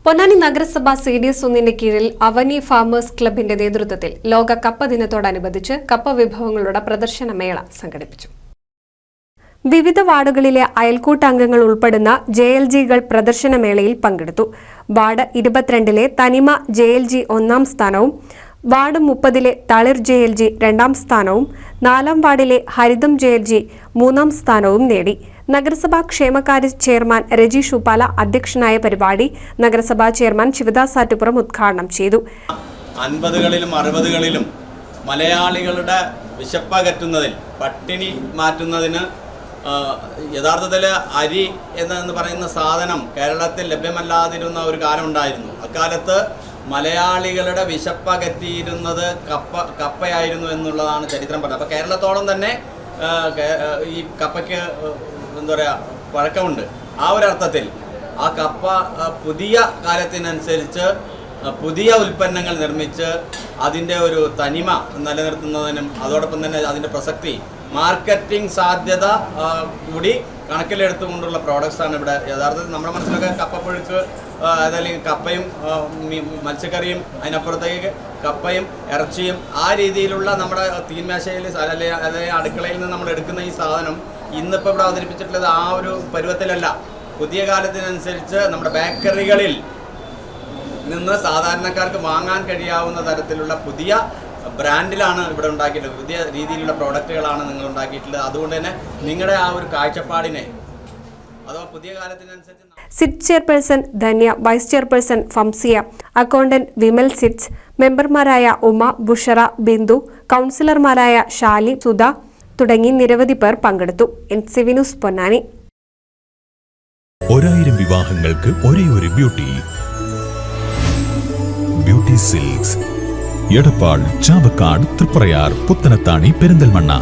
പൊന്നാനി നഗരസഭ CDS-1 കീഴിൽ Avani farmers ക്ലബിന്റെ നേതൃത്വത്തിൽ ലോക കപ്പ ദിനത്തോടനുബന്ധിച്ച് കപ്പ വിഭവങ്ങളുടെ പ്രദർശനമേള സംഘടിപ്പിച്ചു. വിവിധ വാർഡുകളിലെ അയൽക്കൂട്ടാംഗങ്ങൾ ഉൾപ്പെടുന്ന JLG-കൾ പ്രദർശനമേളയിൽ പങ്കെടുത്തു. വാർഡ് 22-ലെ തനിമ JLG 1-ാം സ്ഥാനവും വാർഡ് 30-ലെ തളിർ JLG 2-ാം സ്ഥാനവും 4-ാം വാർഡിലെ ഹരിതം JLG 3-ാം സ്ഥാനവും നേടി. നഗരസഭാ ക്ഷേമകാര്യ ചെയർമാൻ രജീഷ് ഉപ്പാല അധ്യക്ഷനായ പരിപാടി നഗരസഭാ ചെയർമാൻ ശിവദാസ് ആറ്റുപുറം ഉദ്ഘാടനം ചെയ്തു. 50കളിലും 60കളിലും മലയാളികളുടെ വിശപ്പകറ്റുന്നതിൽ, പട്ടിണി മാറ്റുന്നതിന് യഥാർത്ഥത്തിൽ അരി എന്ന് പറയുന്ന സാധനം കേരളത്തിൽ ലഭ്യമല്ലാതിരുന്ന ഒരു കാലം ഉണ്ടായിരുന്നു. അക്കാലത്ത് മലയാളികളുടെ വിശപ്പകറ്റിയിരുന്നത് കപ്പയായിരുന്നു എന്നുള്ളതാണ് ചരിത്രം പറഞ്ഞത്. അപ്പോൾ കേരളത്തോളം തന്നെ ഈ കപ്പയ്ക്ക് എന്താ പറയുക പഴക്കമുണ്ട്. ആ ഒരർത്ഥത്തിൽ ആ കപ്പ പുതിയ കാലത്തിനനുസരിച്ച് പുതിയ ഉൽപ്പന്നങ്ങൾ നിർമ്മിച്ച് അതിൻ്റെ ഒരു തനിമ നിലനിർത്തുന്നതിനും അതോടൊപ്പം തന്നെ അതിൻ്റെ പ്രസക്തി, മാർക്കറ്റിംഗ് സാധ്യത കൂടി കണക്കിലെടുത്തുകൊണ്ടുള്ള പ്രോഡക്ട്സാണ് ഇവിടെ. യഥാർത്ഥത്തിൽ നമ്മുടെ മനസ്സിലൊക്കെ കപ്പപ്പുഴുക്ക് അതല്ലെങ്കിൽ കപ്പയും മത്സ്യക്കറിയും, അതിനപ്പുറത്തേക്ക് കപ്പയും ഇറച്ചിയും, ആ രീതിയിലുള്ള നമ്മുടെ തീന്മേശയിൽ അല്ലെങ്കിൽ അടുക്കളയിൽ നിന്ന് നമ്മൾ എടുക്കുന്ന ഈ സാധനം ഇന്നിപ്പോൾ ഇവിടെ അവതരിപ്പിച്ചിട്ടുള്ളത് ആ ഒരു പരുവത്തിലല്ല. പുതിയ കാലത്തിനനുസരിച്ച് നമ്മുടെ ബേക്കറികളിൽ നിന്ന് സാധാരണക്കാർക്ക് വാങ്ങാൻ കഴിയാവുന്ന തരത്തിലുള്ള പുതിയ ബ്രാൻഡിലാണ് ഇവിടെ ഉണ്ടാക്കിയിട്ടുള്ളത്. പുതിയ രീതിയിലുള്ള പ്രോഡക്റ്റുകളാണ് നിങ്ങൾ ഉണ്ടാക്കിയിട്ടുള്ളത്. അതുകൊണ്ട് തന്നെ നിങ്ങളുടെ ആ ഒരു കാഴ്ചപ്പാടിനെ അഥവാ പുതിയ കാലത്തിനനുസരിച്ച് സിറ്റ് chairperson Dhanya, vice chairperson Famsiya, accountant Vimal സിറ്റ്സ്, മെമ്പർമാരായ ഉമ, ബുഷറ, ബിന്ദു, കൗൺസിലർമാരായ ഷാലി, സുധ തുടങ്ങി നിരവധി പേർ പങ്കെടുത്തു. NCV news Ponnani. 1000 വിവാഹങ്ങൾക്ക് ഒരേ ഒരു ബ്യൂട്ടി സിൽക്സ്, എടപ്പാൾ, ചാവക്കാട്, തൃപ്രയാർ, പുത്തനത്താണി, പെരിന്തൽമണ്ണ.